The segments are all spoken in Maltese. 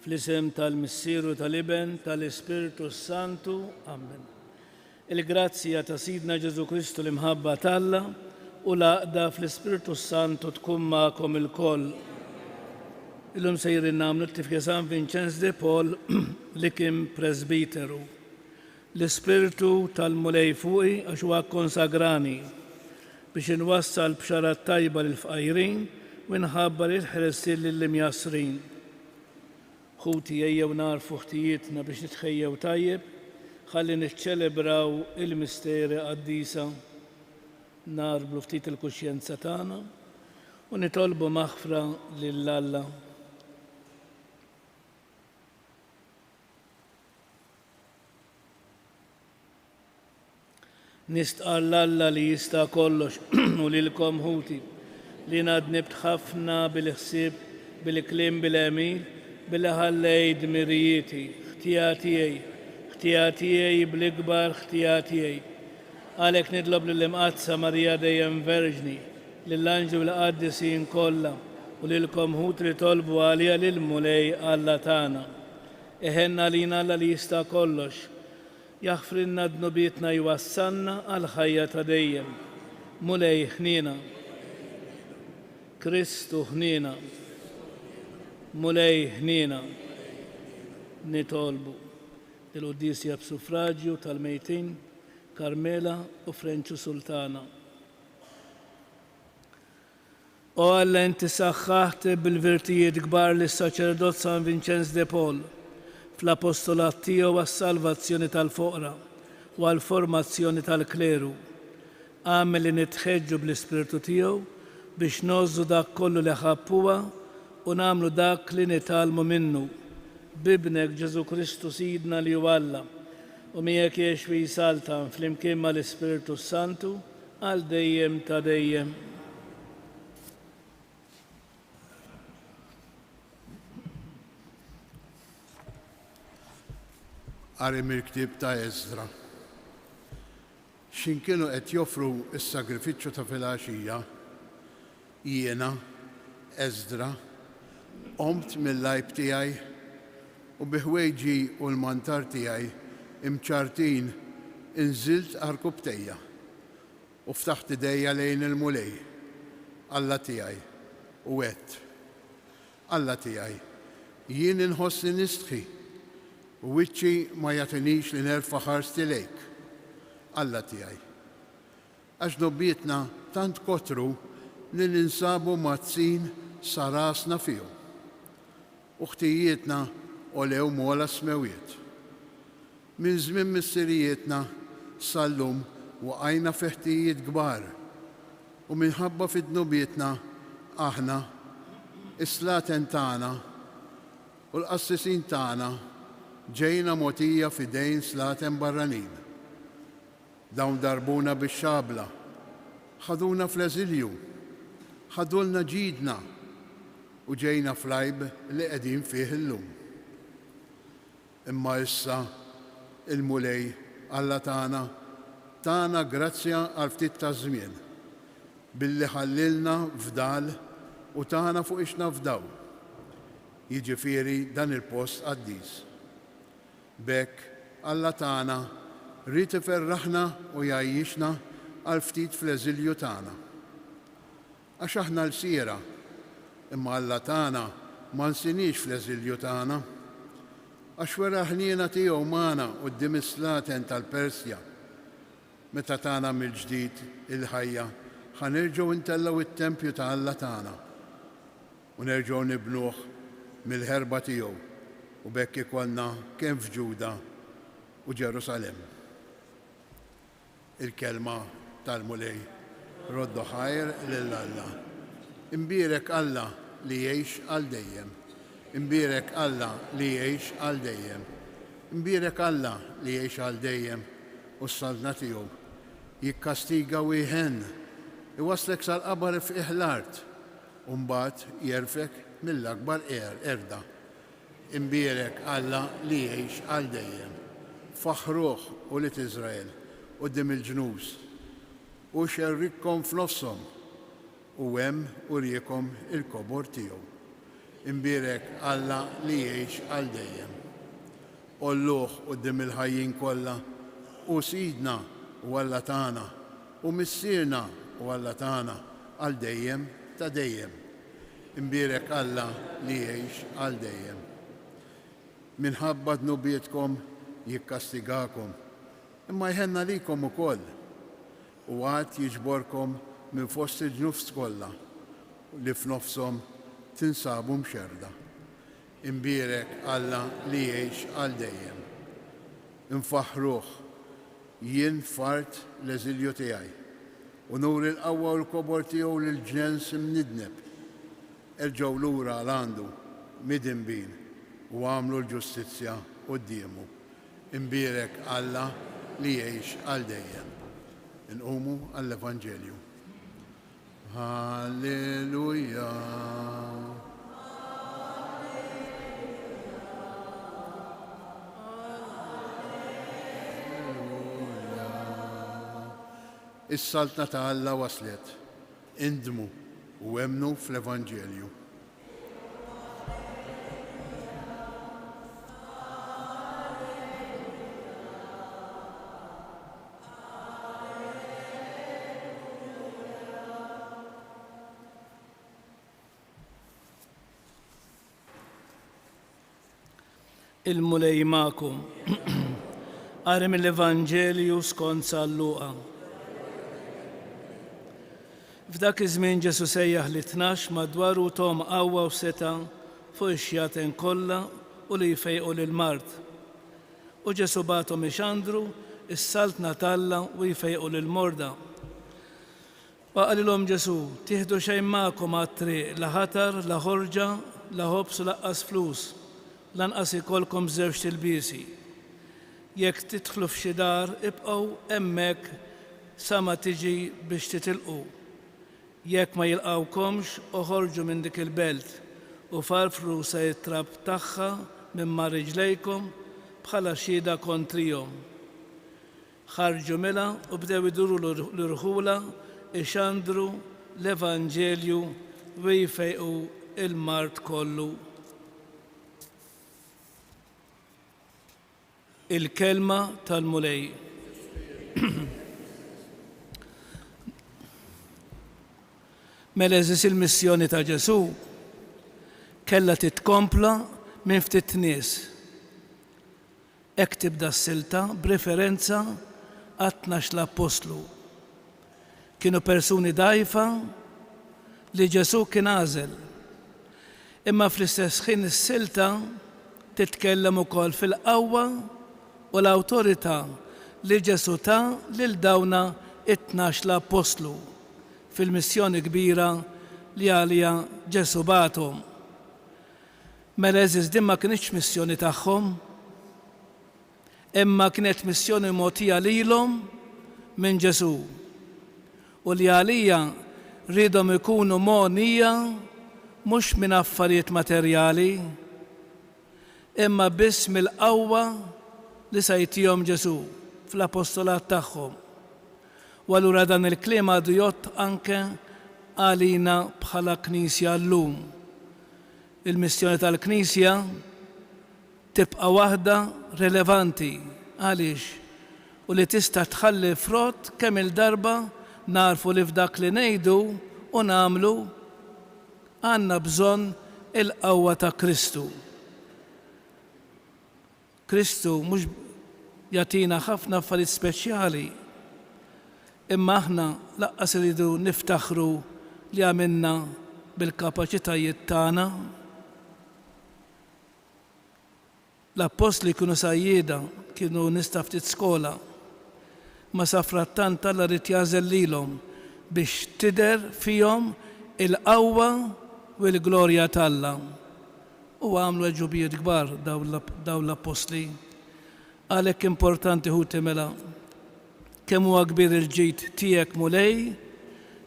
Fl-isem tal-Missieru tal-Iben tal-Ispiritu Santu. Amen. Il-grazzja ta' Sidna Ġesu Kristu l-imħabba talla u l-għaqda fl-Ispiritu Santu tkun ma'kom il-koll. Illum sejrin namlu t-tifja San Vincenz de Paul li kien presbiteru. L-Ispiritu tal-mulej fuqi għax huwa konsagrani biex inwassal b'xarat tajba l-fqajrin u nħabbar il-ħressin lill-imjasrin. Ħuti ejjew narfu ħtijietna biex nitħejjew tajjeb, ħalli niċċelebraw il-misteri qaddisa, narblu ftit il-kuxjenza tagħna u nitolbu maħfra lill-Alla. Nistqar l-Alla li jista' kollox u lilkom ħuti li nadnibt ħafna bil-ħsieb, bil-kliem, bil-emil, bil-ħallej dmirijieti, ħtijatijaj bl-ikbar ħtijatijaj. Għalek nidlob l-imqazza Marija dejjem Verġni, l-anġu l-qaddisin kollha u lilkom ħut li tolbu għalija lil-mulej Alla tagħna. Eħenna lina Alla li jista' kollox, jaħfrinna dnubietna jwassalna għal ħajja ta' dejjem. Mulej ħnina, Kristu ħnina, mulej ħnina, nitolbu il-Quddisja b'suffraġġju tal-mejtin Karmela u Frenċu Sultana. O Alla inti saħħaħt bil-virtijiet kbar lis-saċerdot San Vincenz de Paul fl-apostolat tiegħu għas-salvazzjoni tal-foqra u għall-formazzjoni tal-kleru. Għamel li nitħeġġu bl-Ispiritu tiegħu biex nożżu dak kollu li ħabbuha u nagħmlu dak li nitalmu minnu. Bibnek Ġesu Kristu Sidna li huwa Alla u miegħek jgħix fi saltan flimkien mal-Ispiritu Santu għal dejjem ta' dejjem. Qari mill-ktieb ta' Eżra. X'in kienu qed joffru s-sagrifiċċju ta' filgħaxija, jiena, Eżra, qomt mill-lajb tiegħi u biħwejġi u l-mantar tiegħi imċartin inżilt għarkubtejja u ftaħt idejja lejn il-mulej, Alla tiegħi, u għedt. Alla tiegħi, jien inħossni nistħi u wiċċi ma jagħtinix li nerfa' ħarsti lejk, Alla tiegħi. Għax nobbietna tant kotru li ninsabu mazzin sa rasna fihom. U ħtijietna olew mola smewiet. Min żmien missirijietna sal-lum waqajna fi ħtijiet kbar u minħabba fid-dnubietna aħna, is-slaten tagħna u l-qassisin tagħna ġejna mogħtija f'idejn slaten barranin. Dawn darbuna bix-xabla, ħaduna fl-eżilju, ħadulna ġidna u ġejna fl-għajb li qegħdin fih illum. Imma issa il-mulej Alla tagħna grazzja għal ftit ta' żmien billi ħallilna fdal u tagħna fuq ix nafdaw. Jiġifieri dan il-post qaddis. B'hekk Alla tagħna rid iferraħna u jgħajjixna għal ftit fl-eżilju tagħna. Għax aħna l-siera, imma Alla tagħna ma nsinix fl-eżilju tagħna. Għax wara ħniena tiegħu magħna quddiem is-slaten tal-Persja, meta tagħna mill-ġdid il-ħajja ħanerġgħu ntellgħu it-tempju ta' Alla tagħna u nerġgħu nibnuh mill-ħerba tiegħu u b'hekk ikollna kemm f'Ġuda u Ġerusalemm. Il-kelma tal-mulej roddu ħajr lill-Alla. Imbierek Alla li jgħix għal dejjem. Imbierek Alla li jgħix għal dejjem. Imbierek Alla li jgħix għal dejjem u s-salna tiegħu jikkastiga u jħenn, iwaslek sal-qabar f'qiegħ l-art u mbagħad jerfek mill-akbar erda. Imbierek Alla li jgħix għal dejjem. Faħruh u lit Iżrael quddiem il-ġnus u xerrikkom f'nofshom u hemm uriekom il-kobor tiegħu. imbierek Alla li jgħix għal dejjem. Olluh qudiem il-ħajjin kollha u sidna u Alla tagħna u missierna u Alla tagħna għal dejjem ta' dejjem. Imbierek Alla li jgħix għal dejjem. Minħabba dnubietkom jikkastigakom, imma jħenna likom ukoll u għad jiġborkom minn fost il-ġnufs kollha li f'nofshom tinsabu mxerda. Imbierek Alla li jgħix għal dejjem. Infaħruh jien fart l-eżilju tiegħi u nur il-qawwa u l-kobor tiegħu lil-ġens imnidneb. Erġgħu lura għal-għandu midinbin u għamlu l-ġustizzja qudiemu. Imbierek Alla li jgħix għal dejjem. Inqumu għall-Evanġelju. Halleluja. Is-saltna ta' Alla waslet. Indmu u emnu fl-Evanġelju. Il-mulej ma'kum. Qari mill-Evanġelju skont San Luqa. F'dak iż-żmien Ġesu sejjaħ l-12 madwaru tom qawwa u seta' fuq ix-xjaten kollha u li jfejqu lill-mard. U Ġesu bagħthom ixandru is-saltna talla u jfejqu lill-morda. Qalilhom Ġesu, tieħdu xejn magħkom għat-triq, la ħatar, la ħorġa, la ħobs u laqqas flus, lanqas ikolkom żewġ tilbiesi. Jekk tidħlu f'xi dar, ibqgħu hemmhekk sa ma tiġi biex titilqu. Jekk ma jilqawkomx, oħorġu minn dik il-belt u farfru sa it-trab tagħha minn ma' riġlejkom bħala xhieda kontrihom. Ħarġu mela u bdew iduru l-irħula ixandru l-Evanġelju u jfejqu il-mard kollu. Il-kelma tal-mulej. Mela eżis il-missjoni ta' Ġesu kellha titkompla minn ftit nies. Hekk tibda s-silta b'referenza għat-tnax l-Apostlu. Kienu persuni dgħajfa li Ġesu kien għażel. Imma fl-istess ħin is-silta titkellem ukoll fil-qawwa u l-awtorità li Ġesu ta' lil dawna it-tnax l-Apostlu fil-missjoni kbira li għalija Ġesu bagħthom. Mela eżis din ma kienx missjoni tagħhom, imma kienet missjoni mogħtija lilhom minn Ġesu. U li għalija rridhom ikunu mogħnija mhux minn affarijiet materjali, imma biss mill-qawwa li se jtihom Ġesu fl-apostolat tagħhom. U allura dan il-kliem għadu jgħod anke għalina bħala Knisja llum. Il-missjoni tal-Knisja tibqa' waħda relevanti għaliex u li tista' tħalli frott kemm il-darba narfu li f'dak li ngħidu u nagħmlu għandna bżonn il-qawwa ta' Kristu. Kristu mhux jagħtina ħafna affarijiet speċjali, imma aħna laqqas iridu niftaħru li għamilna bil-kapaċitajiet tagħna. L-apostli kienu sajjieda, kienu nista' ftit skola, ma sa frattant Alla rid jagħżel lilhom biex tidher fihom il-qawwa u l-glorja t'Alla. U għamlu ġubijiet kbar dawn l-apostli. Għalhekk importanti hu timela kemm huwa kbir il-ġid tiegħek mulej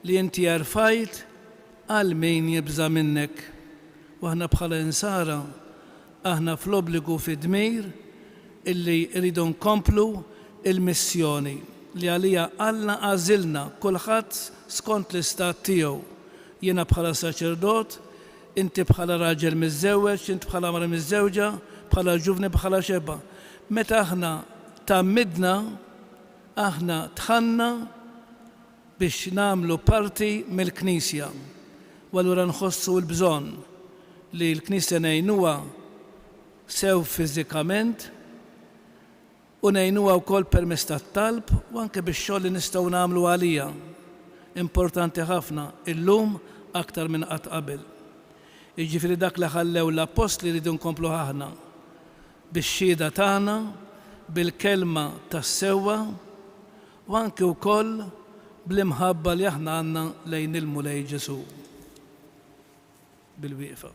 li inti għarfajt għal min jibża minnek. U aħna bħala insara aħna fl-obbligu fid-dmir illi rridu nkomplu il-missjoni li għalija Alla għażilna kulħadd skont l-istat tiegħu. Jiena bħala saċerdot inti bħala raġel miżżewweġ, inti bħala mara miżżewġa, bħala ġuvni, bħala xeba. Meta aħna tammidna, aħna tħanna biex nagħmlu parti mill-Knisja. U allura nħossu l-bżonn li l-Knisja ngħinuha sew fiżikament u ngħinuha wkoll permezz tat-talb u anke bix-xogħol li nistgħu nagħmlu għalija. Importanti ħafna illum aktar minn qatt qabel. Jiġifieri dak li ħallew l-appost li rridu nkomplu aħna bix-xhieda tagħna, bil-kelma tas-sewwa u anke wkoll bl-imħabba li aħna għandna lejn il-Mulej Ġesu. Bil-wieqfa.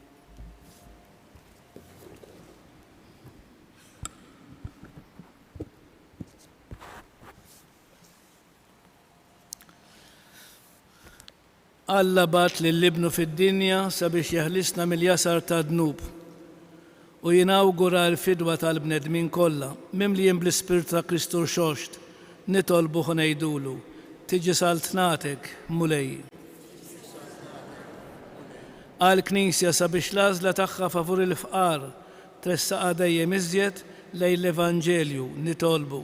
Alla bat li l-ibnu fid-dinja sabiex jeħlisna mill-jasar ta' dnub u jinawgura l-fidwa tal-bnedmin kollha mimlijin bl-Ispirtu ta' Kristu xoxt nitolbu u ngħidulu tiġi saltnatek Mulej. Għall-Knisja sabiex l-għażla tagħha favur il-fqar tressaqa dejjem iżjed lejn l-Evanġelju nitolbu.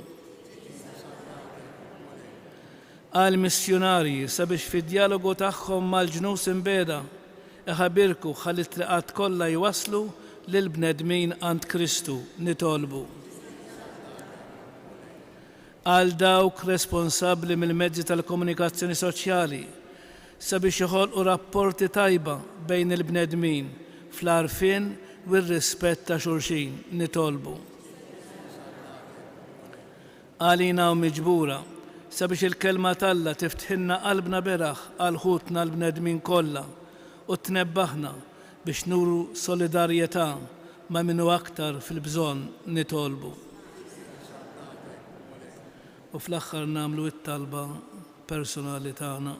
Għall-missjonarji sabiex fid-dialogu tagħhom mal-ġnus imbeda iħabirku ħalli t-triqat kollha jwaslu lill-bnedmin għand Kristu nitolbu. Għal dawk responsabbli mill-mezzi tal-komunikazzjoni soċjali sabiex joħolqu rapporti tajba bejn il-bnedmin fl-għarfien u r-rispett ta' xulxin nitolbu. Għalina u miġbura sabiex il-kelma talla tiftħinna qalbna beraħ għal ħutna l-bnedmin kollha u tnebbaħna biex nuru solidarjetà ma' minnu aktar fil-bżonn nitolbu. U fl-aħħar nagħmlu t-talba personali tagħna.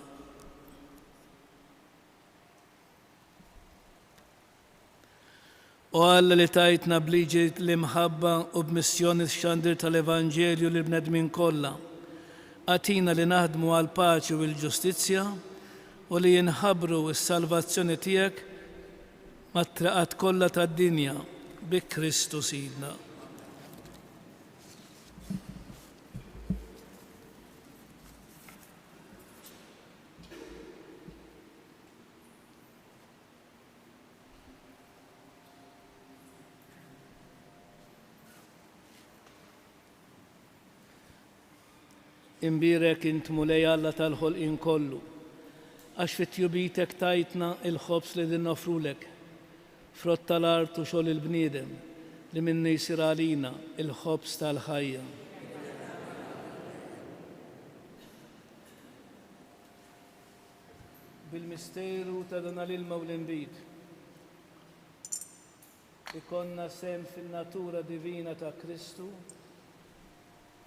U Alla li tajtna bliġi l-imħabba u b'missjoni x-xandir tal-Evanġelju li bnedmin kollha. Għatina li naħdmu għal paċi u l-ġustizzja u li jinħabru s-salvazzjoni tiegħek mat-traqat kollha tad-dinja bi Kristu Sidna. Imbirek int Mulej Alla tal-ħolqien kollu, għax fit-tjubitek tajtna il-ħobs li din nofrulek, frott tal-art u xogħol il-bniedem li minni jsir għalina il-ħobs tal-ħajja. Bil-misteru ta' dan l-ilma u l-inbit ikonna sem fin-natura divina ta' Kristu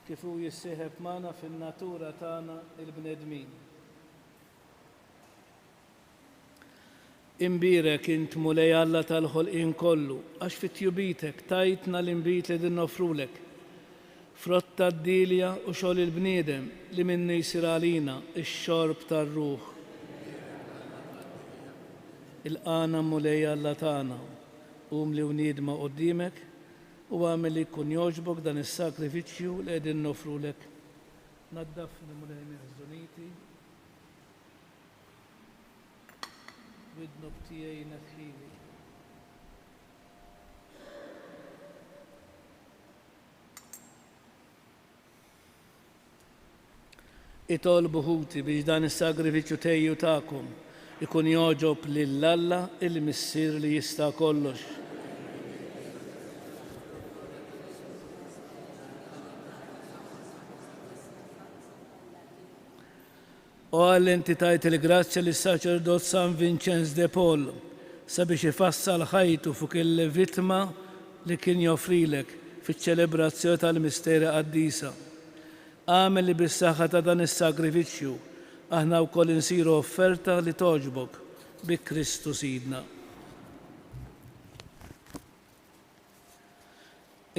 kif hu jissieħeb magħna fin-natura tagħna il-bnedmin. Imbirek int Mulej Alla tal-ħolqien kollu, għax fit-tjubitek tajtna l-inbit li din nofrulek, frott tad-dilja u xogħol il-bniedem li minni jsir għalina ix-xorb tar-ruħ. Il-qana Mulej Alla tagħna, qum li wniedma quddiemek u għamel li kun joġbok dan is-sakrifiċċju li qegħdin nofrulek. Naddafni Mulej miż-żuniti, bid-nob tiegħi nefħili. Itolbu ħuti biex dan is-sagrifiċċju tejju tagħkom ikun joġob lill-Alla il-Missier li jista' kollox. U għall-inti tajt il-grazzja lis saċerdot San Vincenz de Paul sabiex ifassal ħajtu fuq il-vittma li kien joffrilek fiċ-ċelebrazzjoni tal-misteri qaddisa. Għamel li bis-saħħa ta' dan is-sagrifiċċju aħna wkoll insiru offerta li toġbok bi Kristu Sidna.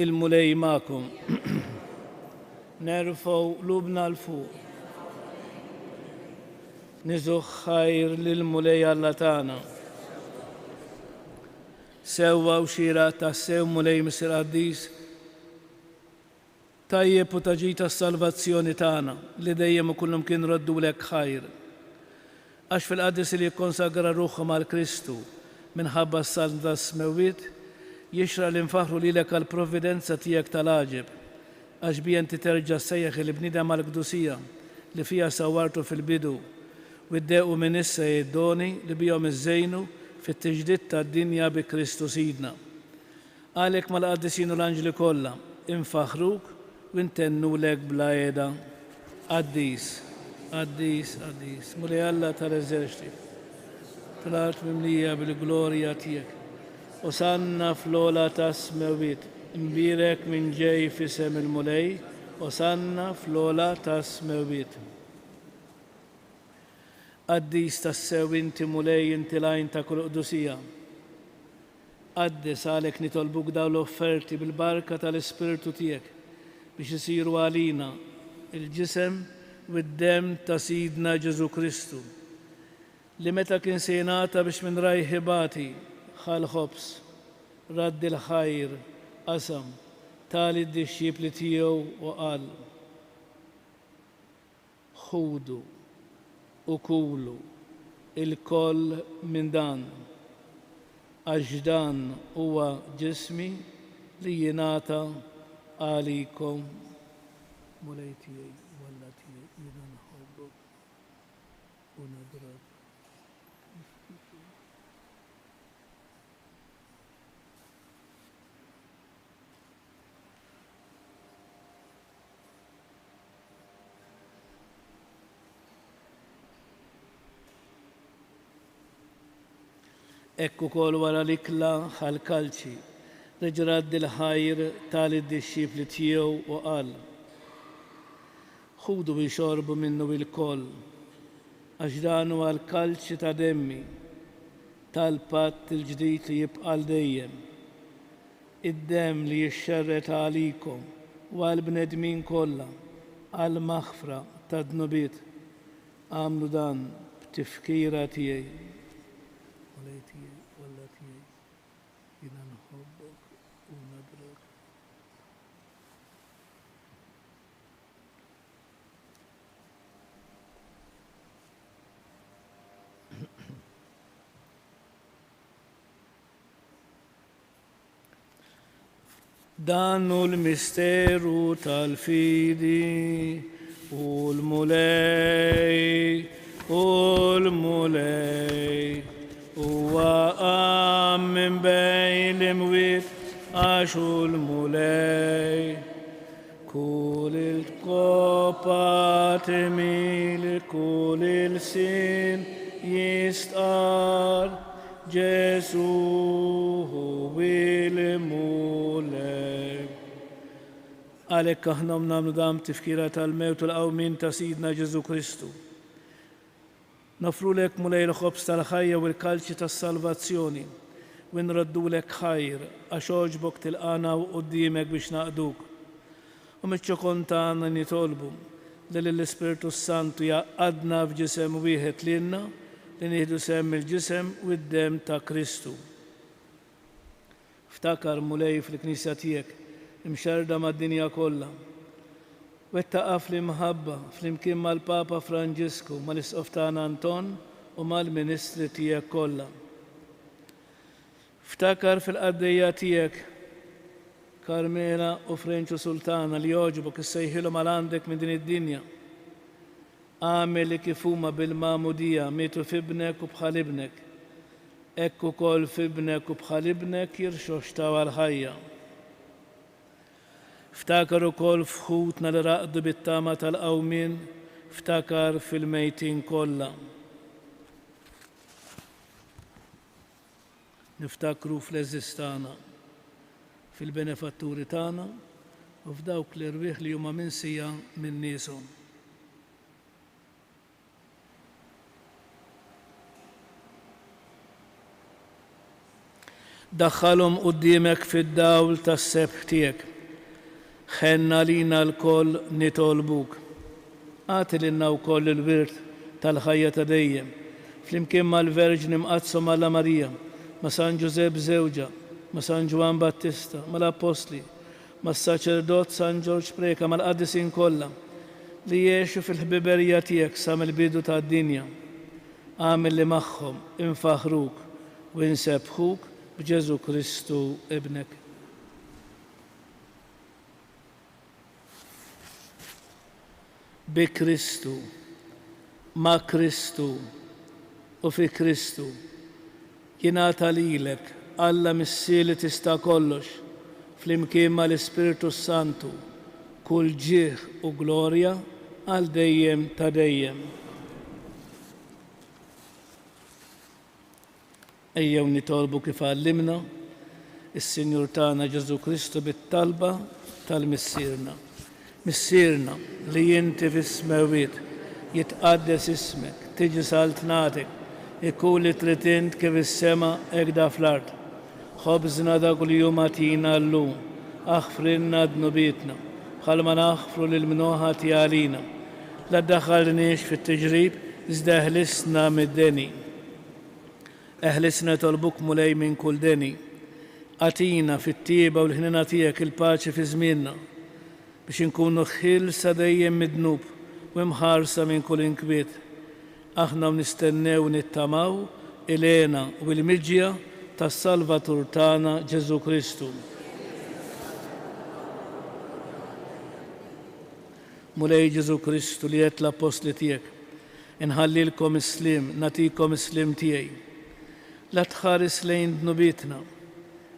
Il-Mulej magħkom. Nerfgħu qlubna l-fuq. Niżuh ħajr lill-Mulej Alla tagħna sewwa u xira tassew mulej Misir Qaddis tajjeb u taġi tas-salvazzjoni tagħna li dejjem ikullhom kien raddulek ħajr. Għax fil-qaddis li jikkonsagra ruħhom għal Kristu minħabba s-salm tas-smewwiet jixra li nfaħru lilek għall provvidenza tiegħek tal-għaġeb għax bija inti terġa' ssejjaħ il-bniedem għall-qdusija li fiha sawwartu fil-bidu u ddequ minn issa jiddoni li bihom iżżejnu fit-tiġdid tad-dinja bi Kristu Sidna. Għalhekk mal-qaddisin u l-anġli kollha infaħruk u ntennulek bla qiegħda. Qaddis, Qaddis, Qaddis, Mulej Alla tal-eżerċiti, tal-art mimlija bil-glorja tiegħek. Osanna fl-ola tas-smewwiet, imbirek minn ġej f'isem il-Mulej, osanna fl-ola tas-smewwiet. Qaddis tassew inti Mulej inti lajn ta' kull qdusija. Qaddis għalhekk nitolbuk dawn l-offerti bil-barka tal-Ispirtu tiegħek biex isiru għalina il-ġisem u d-dem ta' Sidna Ġesu Kristu li meta kien se jingħata biex minn rajħibati ħal ħobs radd il-ħajr qasam tali d-dixxipli tiegħu u qal ħudu u kulu il-koll minn dan għax dan huwa ġismi li jingħata għalikom. Mulej tiegħi walla tiegħi jiena nħobbok u nadrab. Ekku kol wara l-ikla ħal-kalċi, reġrad il-ħajr tal-id-dixxipli tiegħu u qal ħudu bixorbu minnu il-koll għax dan huwa l-kalċi ta' demmi tal-patt il-ġdid li jibqa' dejjem. Id-demm li jixxerret għalikom u għall-bnedmin kollha għall-maħfra tad-dnubiet għamlu dan b'tifkira tiegħi. Dannu l-misteru tal-fidi u l-mulej u għam minn bejn l-imwiet għaxu l-mulej kull il-kopa temil kull il-sin jistqar Ġesu hu il-mulej. Għalhekk aħna nagħmlu dam tifkira tal-mewt u l-qawmin ta' Sidna Ġesu Kristu. Nofrulek mulej l-ħobs tal-ħajja u l-kalċi tas-salvazzjoni u nraddulek ħajr għax oġbok tilqana quddiemek biex naqduk. U miċ-ċokon tagħna nitolbu li l-Ispirtu Santu jaqadna f'ġisem wieħed lilna li nieħdu sehem il-ġisem u d-dem ta' Kristu. Ftakar mulej fil-Knisja tiegħek imxerda mad-dinja kollha. Wettaqha fl-imħabba flimkien mal-Papa Franġisku, mal-Isqof tagħna Anton u mal-Ministri tiegħek kollha. Ftakar fil-qaddejja tiegħek Karmela u Frenċu Sultana li jogħġbok issejħilhom għal għandek minn din id-dinja. Għamel li kif huma bil-magħmudija mietu f'ibnek u bħal ibnek. Hekk ukoll f'ibnek u bħal ibnek jirxoxtaw għall-ħajja. Ftakar ukoll f'ħutna li raqdu bit-tama tal-qawmien, ftakar fil-mejtin kollha. Niftakru fl-eżistana, fil-benefatturi tagħna u f'dawk l-irwieħ li huma minsija minn nieshom. Daħħalhom quddiemek fid-dawl tas-sebħ tiegħek. Ħenna lina l-koll nitolbuk. Għati lilna wkoll il-wirt tal-ħajja ta' dejjem, flimkien mal-Verġni mqazzom Alla Marija, ma' San Giuseppe Zewġa, ma' San Ġwan Battista, mal-Apostli, mas-Saċerdot San Ġorġ Preka, mal-Qaddisin kollha li jgħixu fil-ħbiberija tiegħek sa mill-bidu tad-dinja. Għamil li magħhom infaħruk u insebħuk b'Ġesu Kristu ibnek. Bi Kristu, ma' Kristu u fi Kristu jingħata lilek Alla missieli tista' kollox flimkien mal-Ispiritu Santu kull ġieħ u glorja għal dejjem ta' dejjem. Ejjew nitolbu kif għallimna is-Sinjur tagħna Ġesu Kristu bit-talba tal-Missierna. Missierna li inti fis-smawiet jitqaddes ismek, tiġi saltnatek, ikun li trid int kif is-sema hekk da fl-ard. Ħobżna da kuljum atina llum, aħfrilna dnubietna, bħalma naħfru lill-mnuħa għalina. La ddaħħalniex fit-tiġrib, iżda eħlisna mid-deni. Eħlisna tolbuk mulej minn kull deni. Atina fit-tieba u l-ħnina tiegħek il-paċi fi żmienna biex inkunu ħilsa dejjem mid-dnub u mħarsa minn kull inkwiet. Aħna nistennew nittamaw ilena u l-miġja tas-Salvatur tagħna Ġesu Kristu. Mulej Ġesu Kristu li qed l-Apostli tiegħek, inħallilkom is-slim, natikom is-slim tiegħi. La tħares lejn dnubietna,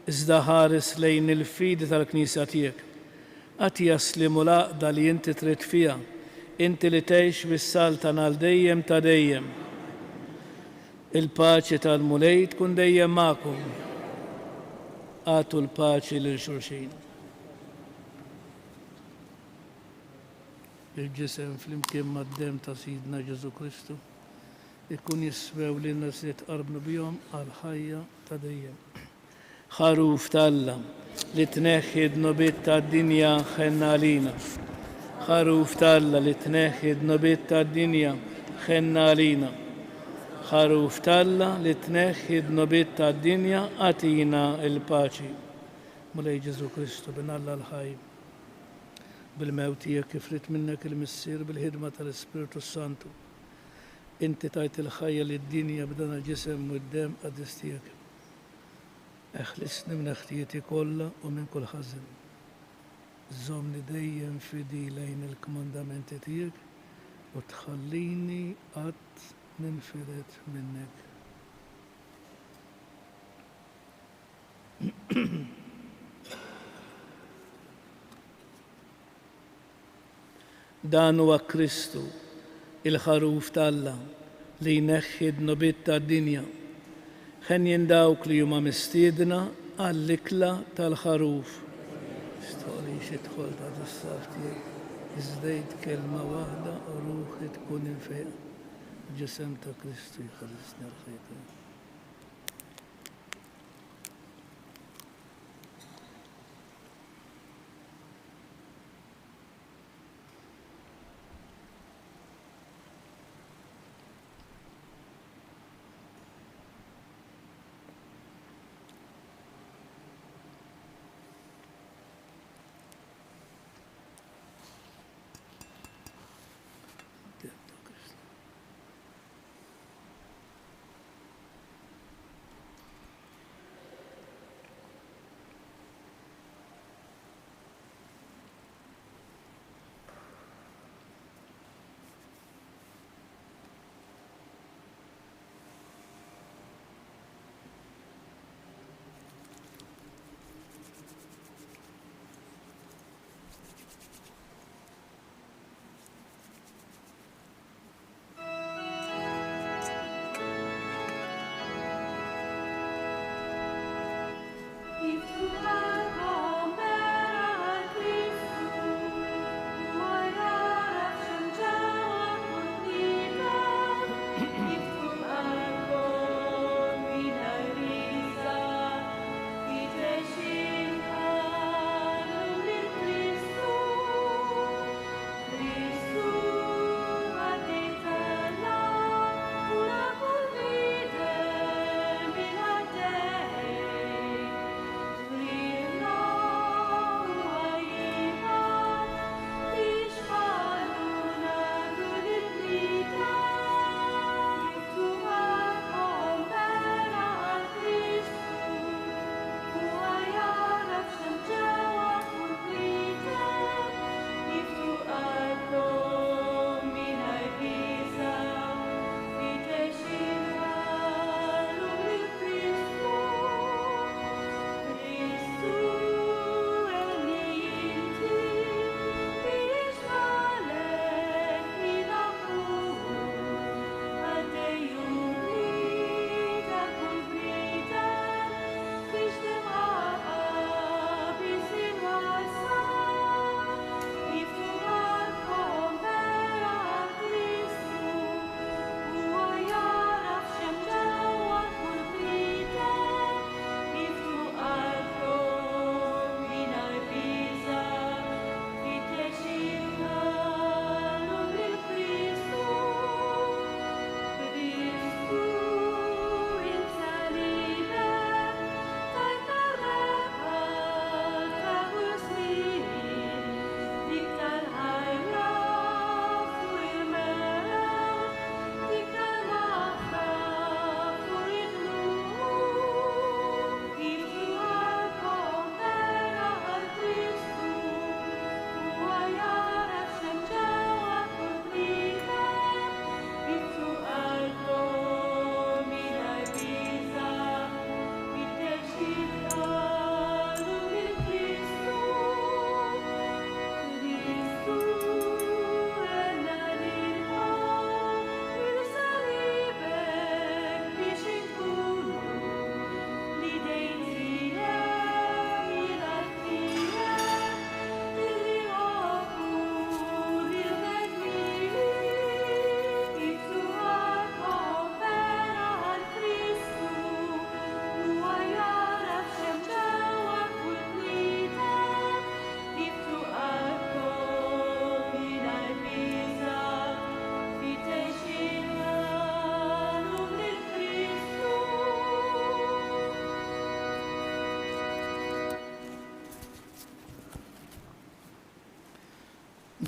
iżda ħares lejn il-fidi tal-Knisja tiegħek. Għad jaslimu l-għaqda li inti trid fiha, inti li tgħix bis-salta għal dejjem ta' dejjem. Il-paċi tal-mulej tkun dejjem magħkom. Għatu l-paċi lil xulxin. Il-ġisem flimkien mad-dem ta' Sidna Ġesu Kristu ikun jiswew lilna se tqarbnu bihom għal ħajja ta' dejjem. Ħaruf tal-Alla li tneħħi d-nobiet tad-dinja ħenna għalina. Ħaruf tal-Alla li tneħħi d-nobiet tad-dinja ħenna għalina. Ħaruf tal-Alla li tneħħi d-nobiet tad-dinja għatina il-paċi. Mulej Ġesu Kristu bin Alla l-ħaj bil-mewt tiegħek kif rid minnek il-missier bil-ħidma tal-Ispiritu Santu. Inti tajt il-ħajja lid-dinja b'dan il-ġisem u d-dem qaddis tiegħek. Eħlisni minn ħtieti kollha u minn kull ħażin. Żommni dejjem fidi lejn il-kmandamenti tiegħek u tħallini qatt ninfiret minnek. Dan huwa Kristu, il-ħaruf tal-Alla li jneħħi d-nobiet tad-dinja. Ħen jindawk li huma mistiedna għall-ikla tal-ħaruf. Stoli xidħol ta' d-saf tiegħek, iżdejt kelma waħda u ruħi tkun infejqa. Ġisem ta' Kristu jħallsni l-ħajta.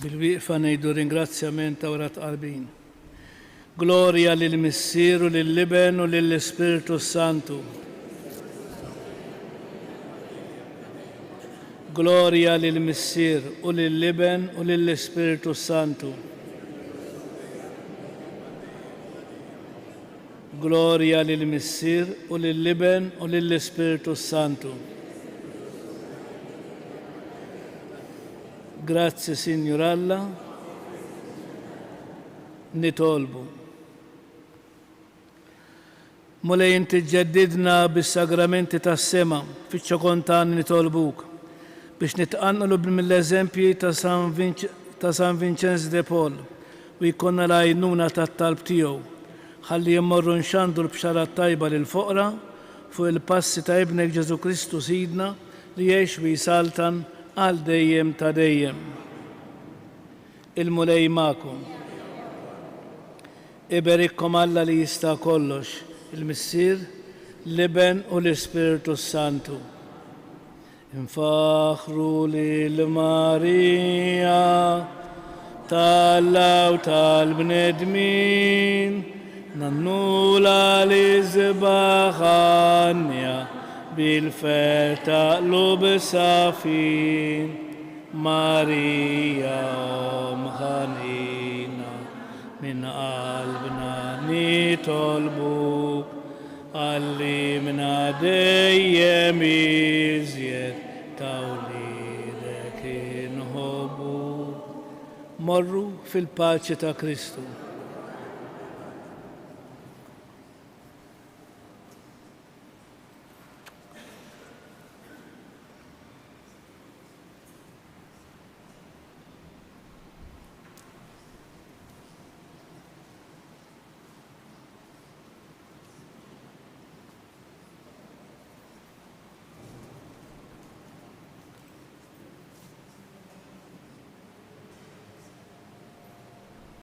بالوقفة نيدو ringrazzjament وrat qalbin. Gloria lil Missir u lill-Liben u lill-Spiritu Santu. Gloria lil Missir u lill-Liben u lill-Spiritu Santu. Gloria lil Missir u lill-Liben u lill-Spiritu Santu. Grazie Signor Alla, nitolbu. Mulej inti ġeddidna bis-sagramenti tas-sema, fiċ-ċokontan nitolbuk biex nitqanqlu mill-eżempji ta' San Vincenz de Paul u jkollna l-għajnuna tat-talb tiegħu ħalli jimmorru nxandu l-bxarat tajba lil-foqra fuq il-passi ta' ibnek Ġesu Kristu Sidna li jgħix u jisaltan għal dejjem ta' dejjem. Il-mulej ma'kom. Iberikkom Alla li jista' kollox, il-Missir, l-Liben u l-Ispiritu Santu. Infaħru lil Marija tal-Alla u tal-bnedmin, nannula li zbaħanja bil-fer taqlub safin, Marija omħanina min qalbna nitolbuk, għallimna dejjem iżjed tawlidek inħobbuk. Morru fil-paċi ta' Kristu.